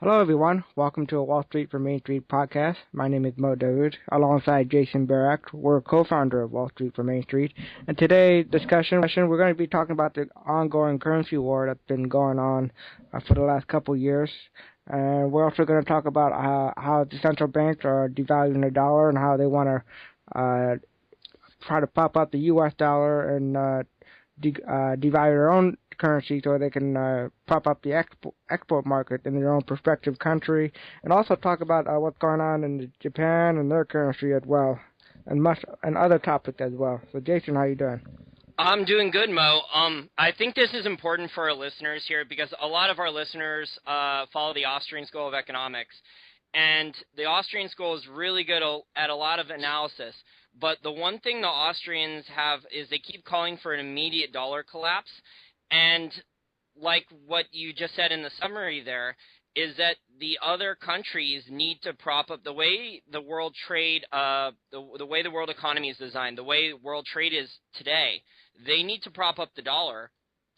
Hello, everyone. Welcome to a Wall Street for Main Street podcast. My name is Mo Dawood, alongside Jason Barak. We're a co-founder of Wall Street for Main Street. And today's discussion, we're going to be talking about the ongoing currency war that's been going on for the last couple of years. And we're also going to talk about how the central banks are devaluing the dollar and how they want to try to pop up the U.S. dollar and devalue their own currency so they can prop up the export market in their own prospective country, and also talk about what's going on in Japan and their currency as well, and other topics as well. So, Jason, how you doing? I'm doing good, Mo. I think this is important for our listeners here because a lot of our listeners follow the Austrian School of Economics, and the Austrian School is really good at a lot of analysis. But the one thing the Austrians have is they keep calling for an immediate dollar collapse. And like what you just said in the summary there, is that the other countries need to prop up the way the world trade, the way the world economy is designed, the way world trade is today. They need to prop up the dollar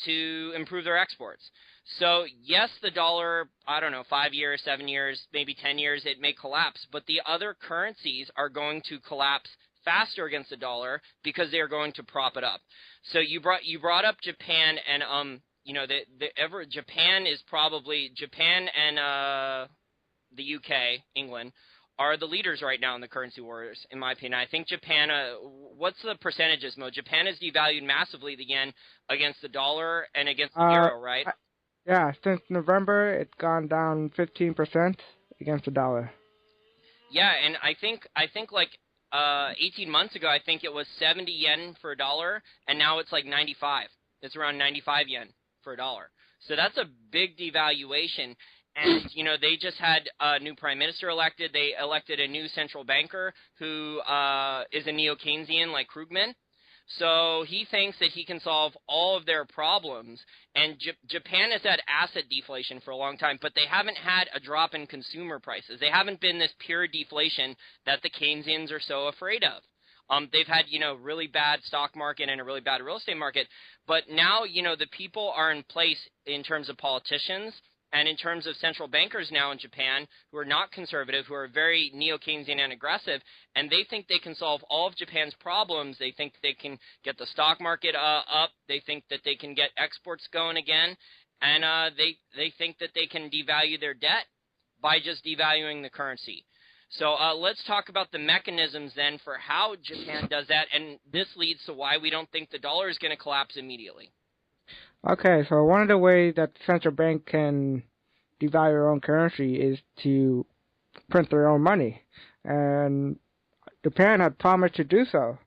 to improve their exports. So yes, the dollar, I don't know, 5 years, 7 years, maybe 10 years, it may collapse, but the other currencies are going to collapse faster against the dollar because they are going to prop it up. So you brought up Japan, and Japan and the UK, England, are the leaders right now in the currency wars, in my opinion. I think Japan, what's the percentages, Mo? Japan has devalued massively the yen against the dollar and against the euro, right? Yeah, since November, it's gone down 15% against the dollar. Yeah, and I think like 18 months ago, I think it was 70 yen for a dollar, and now it's like 95. It's around 95 yen for a dollar. So that's a big devaluation. And, they just had a new prime minister elected. They elected a new central banker who is a neo-Keynesian like Krugman. So he thinks that he can solve all of their problems. And Japan has had asset deflation for a long time, but they haven't had a drop in consumer prices. They haven't been this pure deflation that the Keynesians are so afraid of. They've had, really bad stock market and a really bad real estate market. But now, the people are in place in terms of politicians and in terms of central bankers now in Japan who are not conservative, who are very neo-Keynesian and aggressive, and they think they can solve all of Japan's problems. They think they can get the stock market up. They think that they can get exports going again. And they think that they can devalue their debt by just devaluing the currency. So let's talk about the mechanisms then for how Japan does that, and this leads to why we don't think the dollar is going to collapse immediately. Okay, so one of the ways that the central bank can devalue their own currency is to print their own money. And Japan had promised to do so.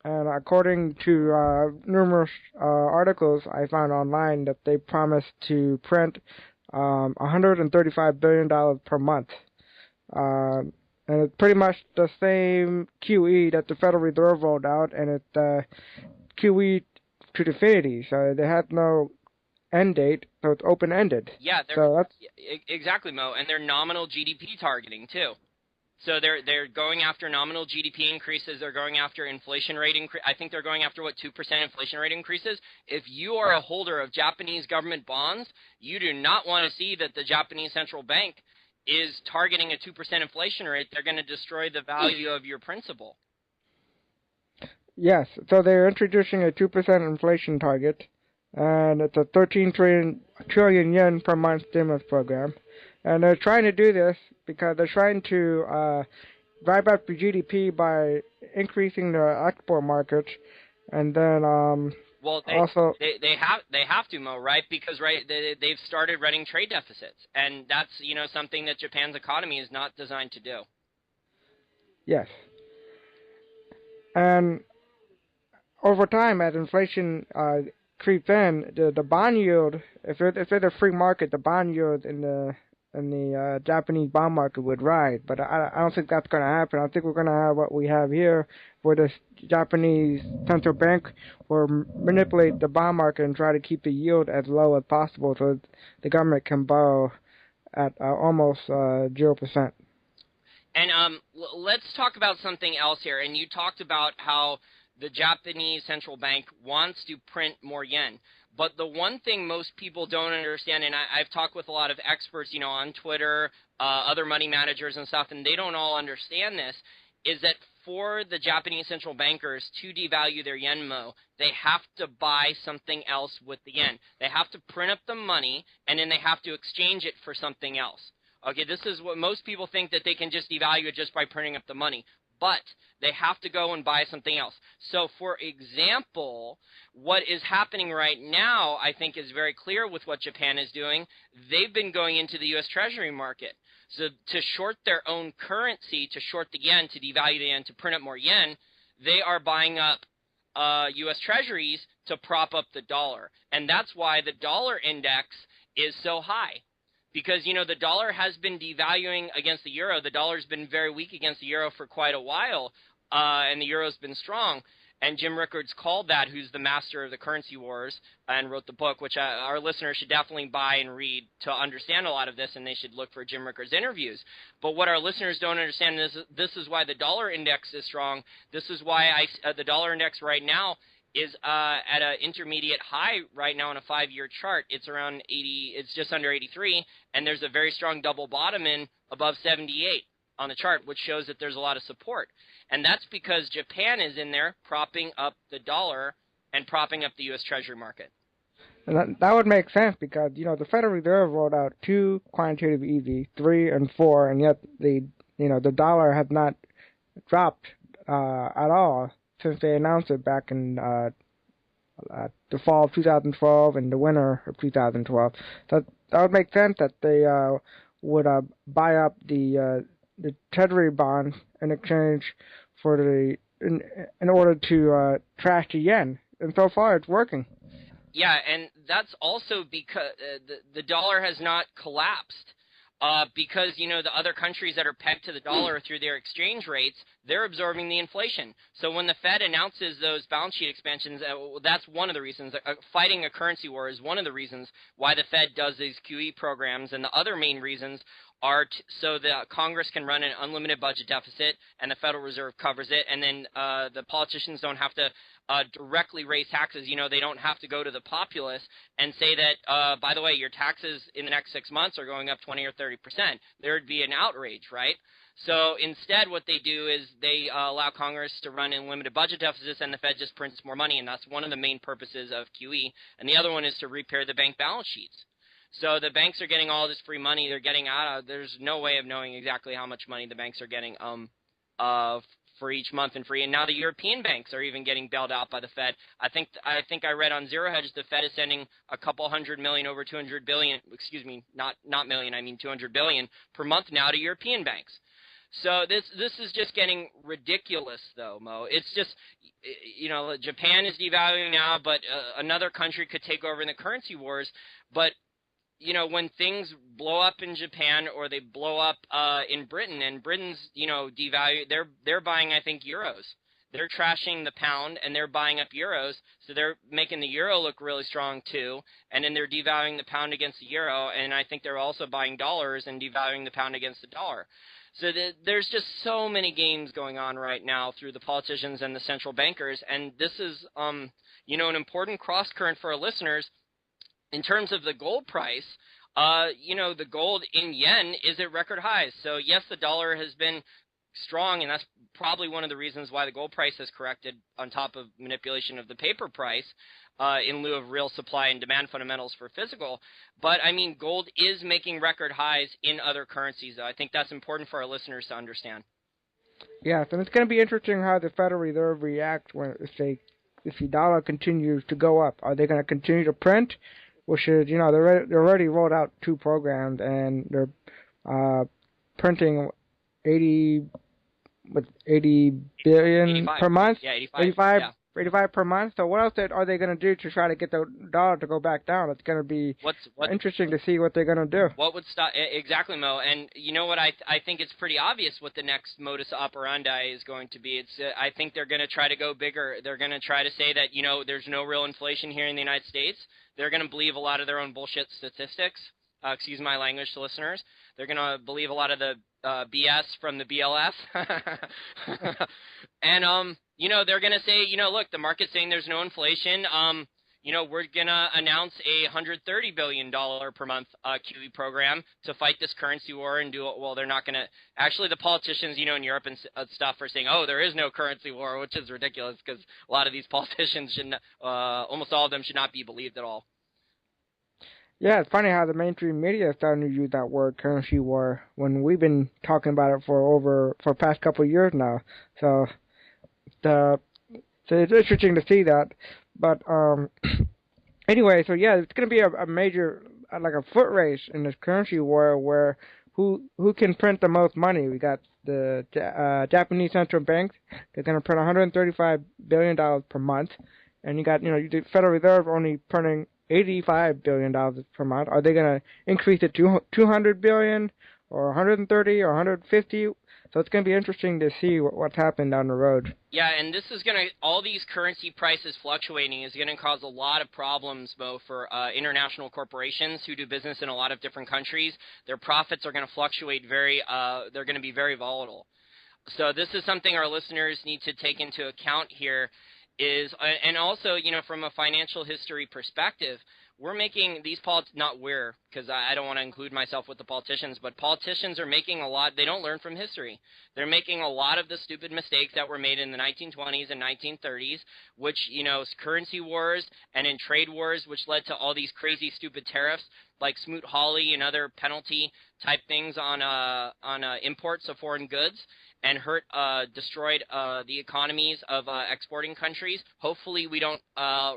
And according to numerous articles I found online, that they promised to print $135 billion per month. And it's pretty much the same QE that the Federal Reserve rolled out, and it's QE to infinity, so they had no end date, so it's open-ended. Yeah, exactly, Mo, and they're nominal GDP targeting too. So they're going after nominal GDP increases. They're going after inflation rate increase. I think they're going after 2% inflation rate increases. If you are a holder of Japanese government bonds, you do not want to see that the Japanese central bank is targeting a 2% inflation rate. They're going to destroy the value of your principal. Yes, so they're introducing a 2% inflation target, and it's a 13 trillion yen per month stimulus program. And they're trying to do this because they're trying to drive up the GDP by increasing the export market, and then they have to, Mo, right? Because they've started running trade deficits, and that's something that Japan's economy is not designed to do. Yes, and over time, as inflation creeps in, the bond yield, if it's a free market, the bond yield in the Japanese bond market would rise. But I don't think that's going to happen. I think we're going to have what we have here, where the Japanese central bank will manipulate the bond market and try to keep the yield as low as possible, so the government can borrow at almost 0%. And let's talk about something else here. And you talked about how the Japanese central bank wants to print more yen. But the one thing most people don't understand, and I've talked with a lot of experts, on Twitter, other money managers and stuff, and they don't all understand this, is that for the Japanese central bankers to devalue their yen, they have to buy something else with the yen. They have to print up the money, and then they have to exchange it for something else. Okay, this is what most people think, that they can just devalue it just by printing up the money. But they have to go and buy something else. So, for example, what is happening right now, I think, is very clear with what Japan is doing. They've been going into the U.S. Treasury market. So to short their own currency, to short the yen, to devalue the yen, to print up more yen, they are buying up U.S. Treasuries to prop up the dollar. And that's why the dollar index is so high. Because, the dollar has been devaluing against the euro. The dollar's been very weak against the euro for quite a while, and the euro's been strong. And Jim Rickards called that, who's the master of the currency wars, and wrote the book, which our listeners should definitely buy and read to understand a lot of this, and they should look for Jim Rickards' interviews. But what our listeners don't understand is this is why the dollar index is strong. This is why the dollar index right now is at an intermediate high right now on a 5-year chart. It's around 80. It's just under 83, and there's a very strong double bottom in above 78 on the chart, which shows that there's a lot of support. And that's because Japan is in there propping up the dollar and propping up the U.S. Treasury market. And that would make sense because, the Federal Reserve rolled out 2 quantitative easy, 3 and 4, and yet the dollar has not dropped at all since they announced it back in the fall of 2012 and the winter of 2012. That would make sense that they would buy up the Treasury bonds in exchange for in order to trash the yen. And so far, it's working. Yeah, and that's also because the dollar has not collapsed. Because, the other countries that are pegged to the dollar through their exchange rates, they're absorbing the inflation. So when the Fed announces those balance sheet expansions, that's one of the reasons. Fighting a currency war is one of the reasons why the Fed does these QE programs. And the other main reasons are so that Congress can run an unlimited budget deficit and the Federal Reserve covers it. And then the politicians don't have to directly raise taxes. They don't have to go to the populace and say that, by the way, your taxes in the next 6 months are going up 20 or 30%. There would be an outrage, right? So instead what they do is they allow Congress to run unlimited budget deficits, and the Fed just prints more money, and that's one of the main purposes of QE. And the other one is to repair the bank balance sheets. So the banks are getting all this free money. They're getting out of. There's no way of knowing exactly how much money the banks are getting for each month and free. And now the European banks are even getting bailed out by the Fed. I think I read on Zero Hedge the Fed is sending a couple $100 million, over $200 billion. Excuse me, not million. I mean $200 billion per month now to European banks. So this is just getting ridiculous, though, Mo. It's just, Japan is devaluing now, but another country could take over in the currency wars. But when things blow up in Japan or they blow up in Britain, and Britain's, devalue, they're buying, I think, euros. They're trashing the pound, and they're buying up euros, so they're making the euro look really strong, too. And then they're devaluing the pound against the euro, and I think they're also buying dollars and devaluing the pound against the dollar. So there's just so many games going on right now through the politicians and the central bankers, and this is, an important cross-current for our listeners. In terms of the gold price, the gold in yen is at record highs. So, yes, the dollar has been strong, and that's probably one of the reasons why the gold price has corrected on top of manipulation of the paper price in lieu of real supply and demand fundamentals for physical. But, gold is making record highs in other currencies, though. I think that's important for our listeners to understand. Yes, and it's going to be interesting how the Federal Reserve reacts if the dollar continues to go up. Are they going to continue to print? Which is, they already rolled out 2 programs, and they're printing 80 billion 85. per month. Yeah, 85. 85 per month. So what else are they going to do to try to get the dollar to go back down? It's going to be interesting to see what they're going to do. What would stop exactly, Mo? And you know what? I think it's pretty obvious what the next modus operandi is going to be. It's I think they're going to try to go bigger. They're going to try to say that there's no real inflation here in the United States. They're going to believe a lot of their own bullshit statistics. Excuse my language to listeners. They're going to believe a lot of the BS from the BLS. And, they're going to say, look, the market's saying there's no inflation. we're going to announce a $130 billion per month QE program to fight this currency war and do it. Well, they're not going to – actually, the politicians, in Europe and stuff are saying, oh, there is no currency war, which is ridiculous because a lot of these politicians should almost all of them should not be believed at all. Yeah, it's funny how the mainstream media is starting to use that word currency war when we've been talking about it for the past couple of years now. So it's interesting to see that. But anyway, so yeah, it's going to be a major like a foot race in this currency war where who can print the most money. We got the Japanese central bank. They're going to print $135 billion per month, and you got the Federal Reserve only printing $85 billion per month. Are they going to increase it to $200 billion or 130 or 150? So it's going to be interesting to see what's happening down the road. Yeah, and this is going to – all these currency prices fluctuating is going to cause a lot of problems, Mo, for international corporations who do business in a lot of different countries. Their profits are going to fluctuate they're going to be very volatile. So this is something our listeners need to take into account here is – and also, from a financial history perspective – we're making these not we're, because I don't want to include myself with the politicians, but politicians are making a lot. They don't learn from history. They're making a lot of the stupid mistakes that were made in the 1920s and 1930s, which, currency wars and in trade wars, which led to all these crazy, stupid tariffs like Smoot-Hawley and other penalty type things on imports of foreign goods. And destroyed the economies of exporting countries. Hopefully we don't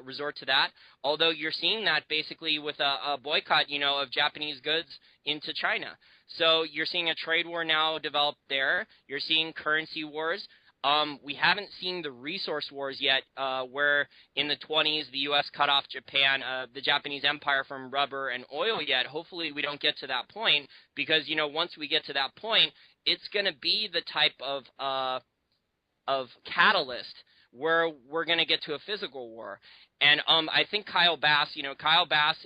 resort to that, although you're seeing that basically with a boycott, of Japanese goods into China. So you're seeing a trade war now develop there. You're seeing currency wars. We haven't seen the resource wars yet, where in the 20s the U.S. cut off Japan, the Japanese empire from rubber and oil yet. Hopefully we don't get to that point because, once we get to that point, it's going to be the type of catalyst where we're going to get to a physical war. And I think Kyle Bass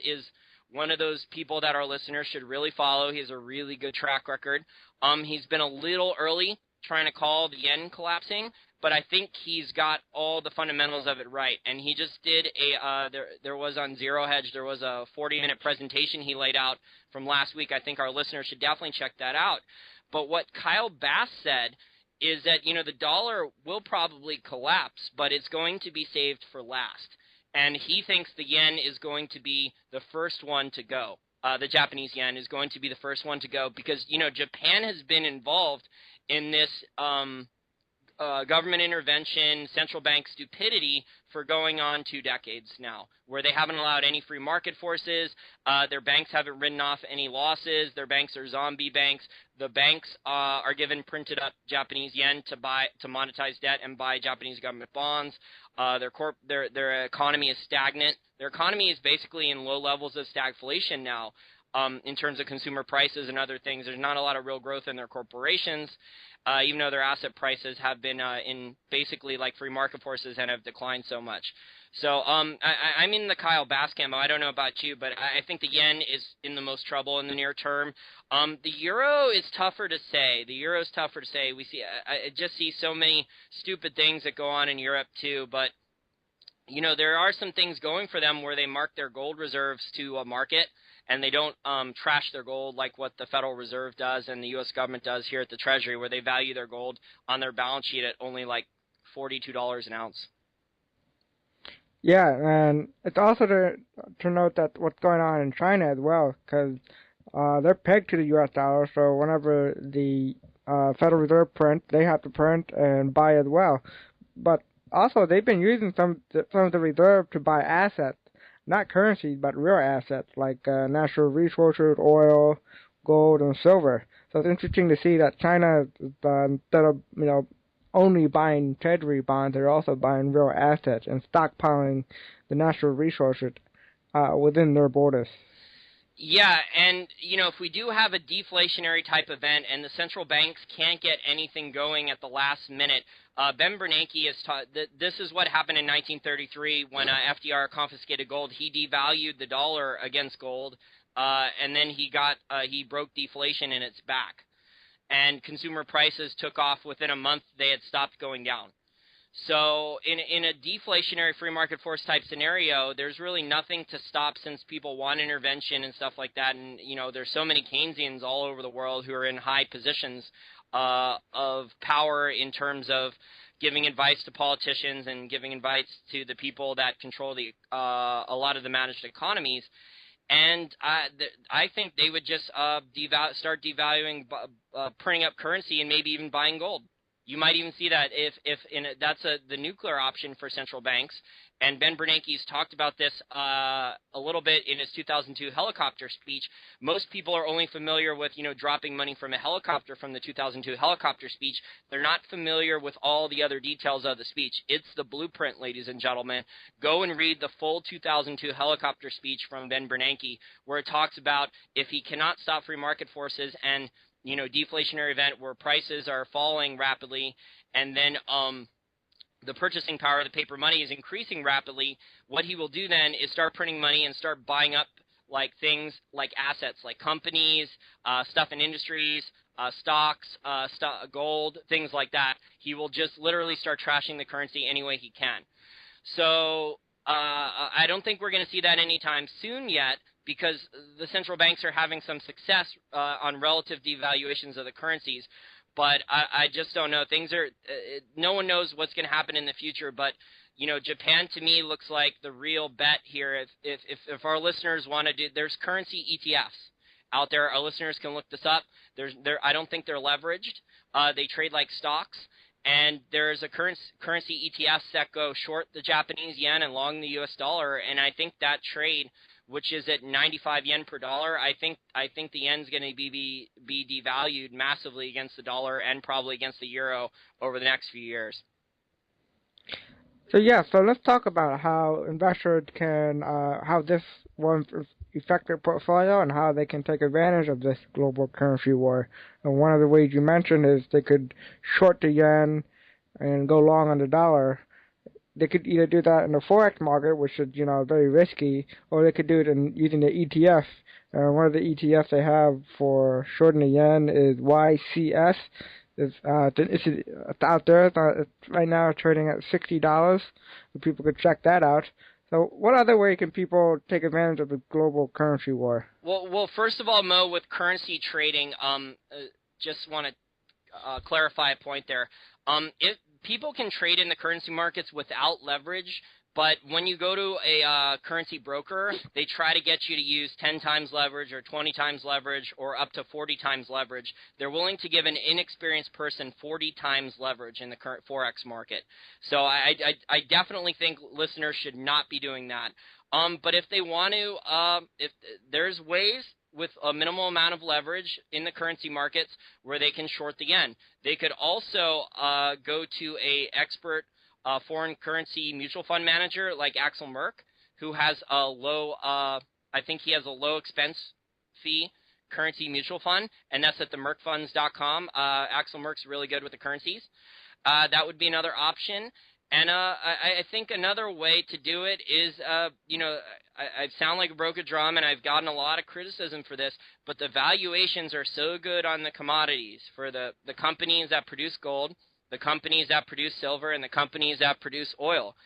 is one of those people that our listeners should really follow. He has a really good track record. He's been a little early trying to call the yen collapsing, but I think he's got all the fundamentals of it right. And he just did there was on Zero Hedge, there was a 40-minute presentation he laid out from last week. I think our listeners should definitely check that out. But what Kyle Bass said is that, the dollar will probably collapse, but it's going to be saved for last. And he thinks the yen is going to be the first one to go. The Japanese yen is going to be the first one to go because, Japan has been involved in this government intervention, central bank stupidity for going on 2 decades now, where they haven't allowed any free market forces. Their banks haven't written off any losses. Their banks are zombie banks. The banks are given printed up Japanese yen to monetize debt and buy Japanese government bonds. Their economy is stagnant. Their economy is basically in low levels of stagflation now. In terms of consumer prices and other things, there's not a lot of real growth in their corporations. Even though their asset prices have been in basically like free market forces and have declined so much. So I'm in the Kyle Bass camp. I don't know about you, but I think the yen is in the most trouble in the near term. The euro is tougher to say. We see I just see so many stupid things that go on in Europe too. But there are some things going for them where they mark their gold reserves to a market. And they don't trash their gold like what the Federal Reserve does and the U.S. government does here at the Treasury, where they value their gold on their balance sheet at only like $42 an ounce. Yeah, and it's also to note that what's going on in China as well, because they're pegged to the U.S. dollar, so whenever the Federal Reserve print, they have to print and buy as well. But also, they've been using some of the reserve to buy assets. Not currencies, but real assets like natural resources, oil, gold, and silver. So it's interesting to see that China, instead of only buying treasury bonds, they're also buying real assets and stockpiling the natural resources within their borders. Yeah, and, if we do have a deflationary type event and the central banks can't get anything going at the last minute, Ben Bernanke has taught that this is what happened in 1933 when FDR confiscated gold. He devalued the dollar against gold, and then he broke deflation in its back. And consumer prices took off within a month. They had stopped going down. So in a deflationary free market force type scenario, there's really nothing to stop since people want intervention and stuff like that. And, there's so many Keynesians all over the world who are in high positions of power in terms of giving advice to politicians and giving advice to the people that control a lot of the managed economies. And I think they would just start devaluing, printing up currency, and maybe even buying gold. You might even see that that's the nuclear option for central banks. And Ben Bernanke's talked about this a little bit in his 2002 helicopter speech. Most people are only familiar with, dropping money from a helicopter from the 2002 helicopter speech. They're not familiar with all the other details of the speech. It's the blueprint, ladies and gentlemen. Go and read the full 2002 helicopter speech from Ben Bernanke, where it talks about if he cannot stop free market forces and deflationary event where prices are falling rapidly, and then the purchasing power of the paper money is increasing rapidly, what he will do then is start printing money and start buying up like things like assets, like companies, stuff in industries, stocks, gold, things like that. He will just literally start trashing the currency any way he can. So I don't think we're going to see that anytime soon yet, because the central banks are having some success on relative devaluations of the currencies. But I just don't know. Things are no one knows what's going to happen in the future. But Japan to me looks like the real bet here. If our listeners want to do, there's currency ETFs out there. Our listeners can look this up. I don't think they're leveraged. They trade like stocks. And there's a currency ETFs that go short the Japanese yen and long the U.S. dollar. And I think that trade, which is at 95 yen per dollar, I think the yen's going to be devalued massively against the dollar and probably against the euro over the next few years. So let's talk about how investors can, how this will affect their portfolio and how they can take advantage of this global currency war. And one of the ways you mentioned is they could short the yen and go long on the dollar. They could either do that in the forex market, which is very risky, or they could do it using the ETF. One of the ETFs they have for shorting the yen is YCS. It's out there. It's right now trading at $60. So people could check that out. So what other way can people take advantage of the global currency war? Well, first of all, Mo, with currency trading, just want to clarify a point there. If people can trade in the currency markets without leverage, but when you go to a currency broker, they try to get you to use 10 times leverage or 20 times leverage or up to 40 times leverage. They're willing to give an inexperienced person 40 times leverage in the current Forex market. So I definitely think listeners should not be doing that. But if they want to, if there's ways with a minimal amount of leverage in the currency markets where they can short the yen. They could also go to a expert foreign currency mutual fund manager like Axel Merck, who has a low, I think he has a low expense fee currency mutual fund, and that's at the merckfunds.com. Axel Merck's really good with the currencies. That would be another option. And I think another way to do it is, I sound like a broken drum, and I've gotten a lot of criticism for this, but the valuations are so good on the commodities for the companies that produce gold, the companies that produce silver, and the companies that produce oil.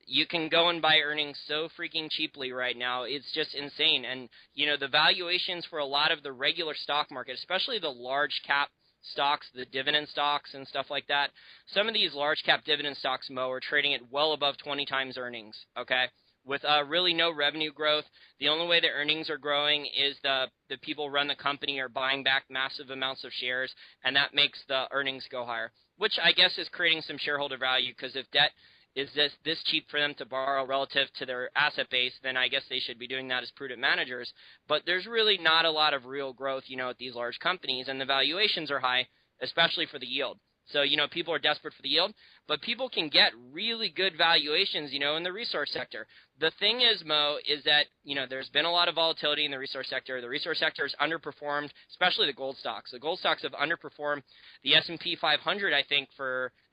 You can go and buy earnings so freaking cheaply right now. It's just insane. And, the valuations for a lot of the regular stock market, especially the large cap stocks, the dividend stocks and stuff like that, some of these large cap dividend stocks, Mo, are trading at well above 20 times earnings, okay? With really no revenue growth. The only way the earnings are growing is the people who run the company are buying back massive amounts of shares, and that makes the earnings go higher, which I guess is creating some shareholder value, because if debt is this cheap for them to borrow relative to their asset base, then I guess they should be doing that as prudent managers. But there's really not a lot of real growth, at these large companies, and the valuations are high, especially for the yield. So, people are desperate for the yield, but people can get really good valuations, in the resource sector. The thing is, Mo, is that, there's been a lot of volatility in the resource sector. The resource sector has underperformed, especially the gold stocks. The gold stocks have underperformed the S&P 500, I think,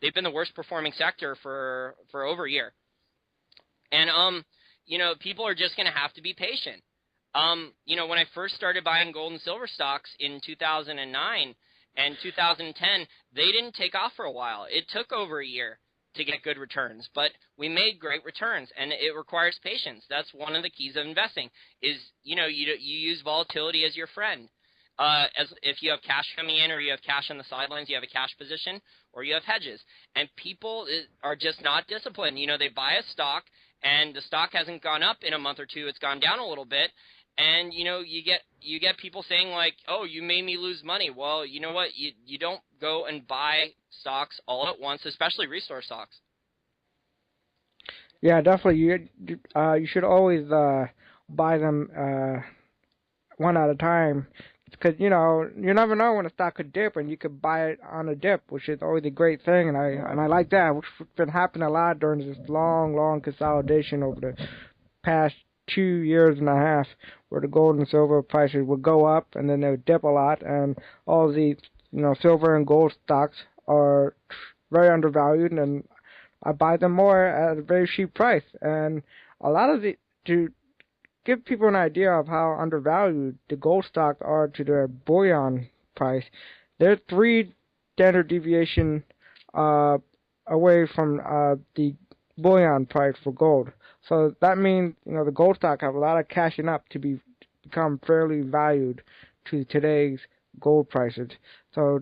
they've been the worst performing sector for over a year. And, people are just going to have to be patient. When I first started buying gold and silver stocks in 2009, and 2010, they didn't take off for a while. It took over a year. to get good returns. But we made great returns, and it requires patience. That's one of the keys of investing is, you use volatility as your friend. As if you have cash coming in or you have cash on the sidelines, you have a cash position, or you have hedges. And people are just not disciplined. They buy a stock, and the stock hasn't gone up in a month or two. It's gone down a little bit. And, you get people saying like, oh, you made me lose money. Well, you know what? You don't go and buy stocks all at once, especially resource stocks. Yeah, definitely. You should always buy them one at a time, because you never know when a stock could dip, and you could buy it on a dip, which is always a great thing. And I like that, which has been happening a lot during this long consolidation over the past 2 years and a half, where the gold and silver prices would go up and then they would dip a lot, and all the silver and gold stocks are very undervalued, and I buy them more at a very cheap price. And a lot of to give people an idea of how undervalued the gold stocks are to their bullion price, they're 3 standard deviation away from the bullion price for gold. So that means the gold stock have a lot of cashing up to become fairly valued to today's gold prices. So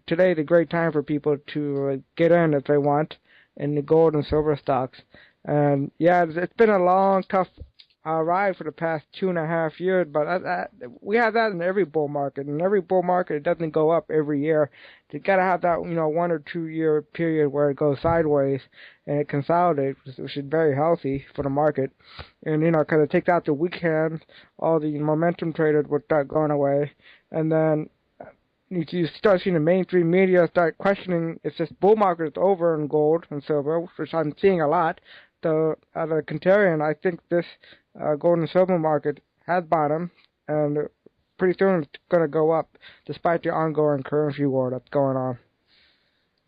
today is a great time for people to get in if they want in the gold and silver stocks. And yeah, it's been a long, tough ride for the past 2.5 years, but we have that in every bull market. In every bull market, it doesn't go up every year. You got to have that 1 or 2 year period where it goes sideways and it consolidates, which is very healthy for the market. And because it takes out the weak hands, all the momentum traders will start going away, and then you start seeing the mainstream media start questioning if this bull market is over in gold and silver, which I'm seeing a lot. So as a contrarian, I think this gold and silver market has bottomed, and pretty soon it's going to go up, despite the ongoing currency war that's going on.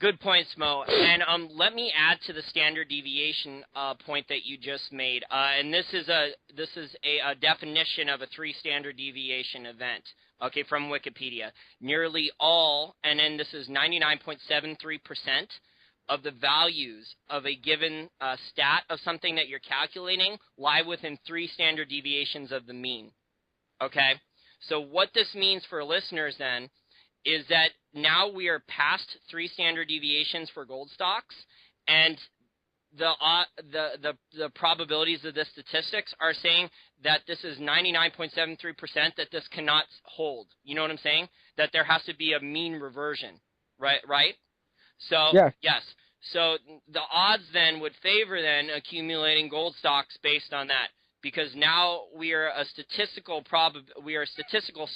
Good point, Smo. And let me add to the standard deviation point that you just made. And this is a definition of a 3 standard deviation event. Okay, from Wikipedia. Nearly all, and then this is 99.73% of the values of a given stat of something that you're calculating lie within 3 standard deviations of the mean. Okay? So what this means for listeners then is that now we are past 3 standard deviations for gold stocks, and the probabilities of the statistics are saying that this is 99.73% that this cannot hold. You know what I'm saying? That there has to be a mean reversion, right? So, yeah. Yes. So the odds then would favor then accumulating gold stocks based on that, because now we are a statistical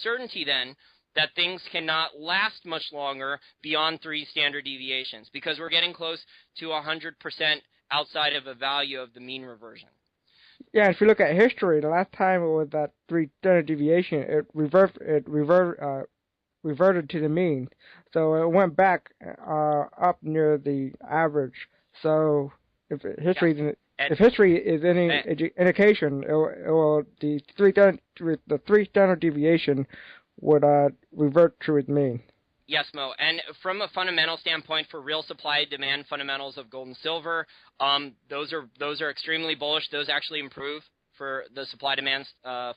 certainty then that things cannot last much longer beyond 3 standard deviations, because we're getting close to 100% outside of a value of the mean reversion. Yeah, if you look at history, the last time it was that 3 standard deviation, it reverted to the mean. So it went back up near the average. So if history is any indication, the 3 standard deviation would revert to its mean. Yes, Mo. And from a fundamental standpoint, for real supply-demand fundamentals of gold and silver, those are extremely bullish. Those actually improve for the supply-demand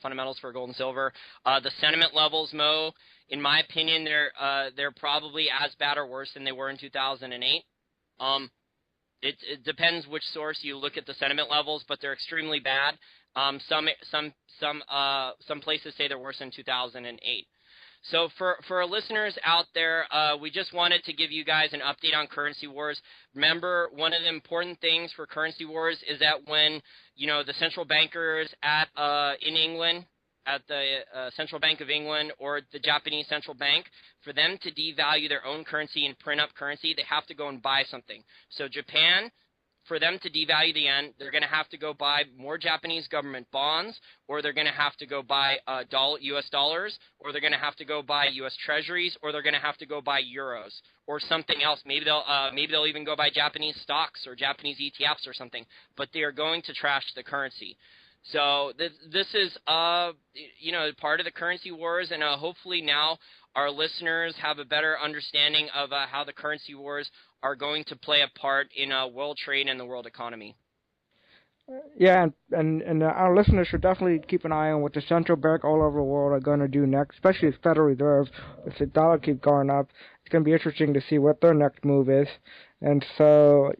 fundamentals for gold and silver. The sentiment levels, Mo, in my opinion, they're probably as bad or worse than they were in 2008. It depends which source you look at the sentiment levels, but they're extremely bad. Some places say they're worse than 2008. So for our listeners out there, we just wanted to give you guys an update on currency wars. Remember, one of the important things for currency wars is that when the central bankers in England, at the Central Bank of England or the Japanese Central Bank, for them to devalue their own currency and print up currency, they have to go and buy something. So Japan, for them to devalue the yen, they're going to have to go buy more Japanese government bonds, or they're going to have to go buy U.S. dollars, or they're going to have to go buy U.S. treasuries, or they're going to have to go buy euros, or something else. Maybe they'll even go buy Japanese stocks or Japanese ETFs or something. But they are going to trash the currency. So this is part of the currency wars, and hopefully now our listeners have a better understanding of how the currency wars are going to play a part in world trade and the world economy. Yeah, and our listeners should definitely keep an eye on what the central bank all over the world are going to do next, especially the Federal Reserve. If the dollar keeps going up, it's going to be interesting to see what their next move is. And so,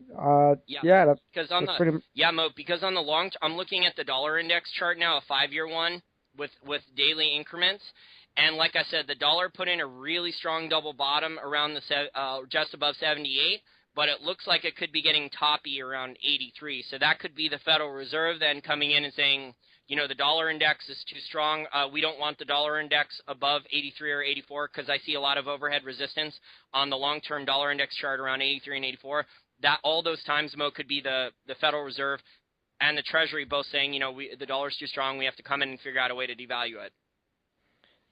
Yeah, yeah, because on that's the pretty. Mo, because on the I'm looking at the dollar index chart now, a 5-year one with daily increments, and like I said, the dollar put in a really strong double bottom around just above 78, but it looks like it could be getting toppy around 83. So that could be the Federal Reserve then coming in and saying, the dollar index is too strong. We don't want the dollar index above 83 or 84 because I see a lot of overhead resistance on the long-term dollar index chart around 83 and 84. That all those times, Mo, could be the Federal Reserve and the Treasury both saying, the dollar's too strong. We have to come in and figure out a way to devalue it.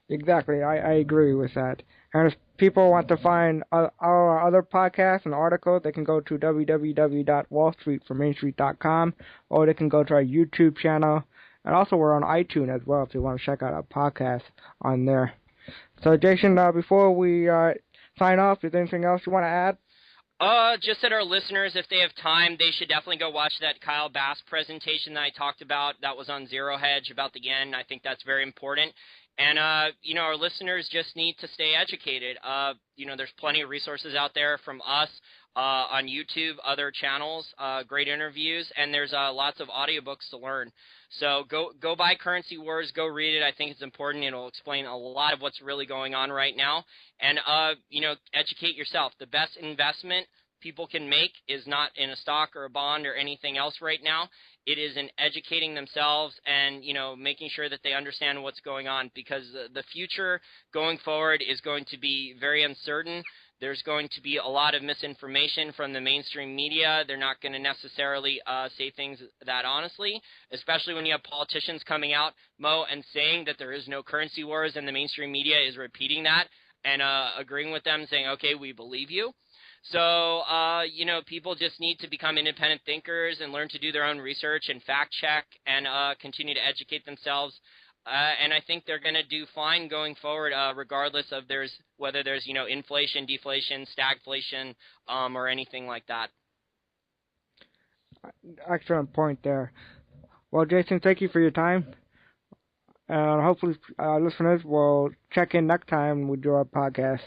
Exactly, I agree with that. And if people want to find our other podcasts and articles, they can go to www.wallstreetformainstreet.com, or they can go to our YouTube channel. And also, we're on iTunes as well if you want to check out our podcast on there. So, Jason, before we sign off, is there anything else you want to add? Just that our listeners, if they have time, they should definitely go watch that Kyle Bass presentation that I talked about. That was on Zero Hedge about the yen. I think that's very important. And, our listeners just need to stay educated. There's plenty of resources out there from us on YouTube, other channels, great interviews, and there's lots of audiobooks to learn. So go buy Currency Wars, go read it. I think it's important. It'll explain a lot of what's really going on right now. And, educate yourself. The best investment people can make is not in a stock or a bond or anything else right now. It is in educating themselves and, making sure that they understand what's going on, because the future going forward is going to be very uncertain. There's going to be a lot of misinformation from the mainstream media. They're not going to necessarily say things that honestly, especially when you have politicians coming out, Mo, and saying that there is no currency wars, and the mainstream media is repeating that and agreeing with them, saying, okay, we believe you. So, people just need to become independent thinkers and learn to do their own research and fact check and continue to educate themselves. And I think they're going to do fine going forward, regardless of whether there's, inflation, deflation, stagflation, or anything like that. Excellent point there. Well, Jason, thank you for your time. And hopefully, listeners will check in next time we do our podcast.